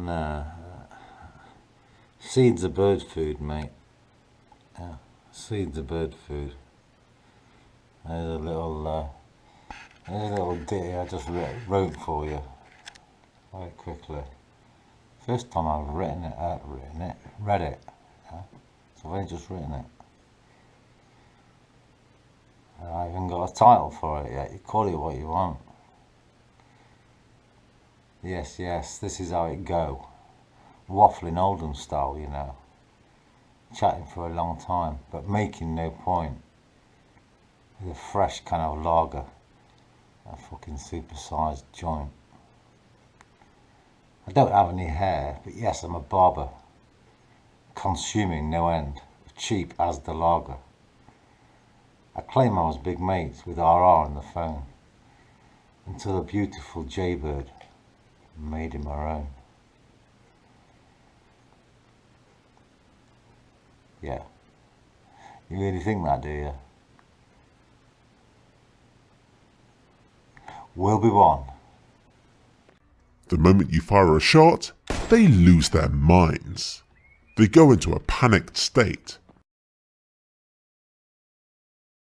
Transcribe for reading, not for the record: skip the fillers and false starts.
No. Seeds are bird food, mate. Yeah, seeds are bird food. There's a little ditty I just wrote for you, very quickly. First time I've read it. Yeah? So I've only just written it. I haven't got a title for it yet. You call it what you want. Yes, this is how it go. Waffling Oldham style, you know. Chatting for a long time, but making no point. With a fresh kind of lager. A fucking supersized joint. I don't have any hair, but yes, I'm a barber. Consuming no end. Cheap as the lager. I claim I was big mates with RR on the phone. Until a beautiful jaybird made him her own. Yeah. You really think that, do you? We'll be one. The moment you fire a shot, they lose their minds. They go into a panicked state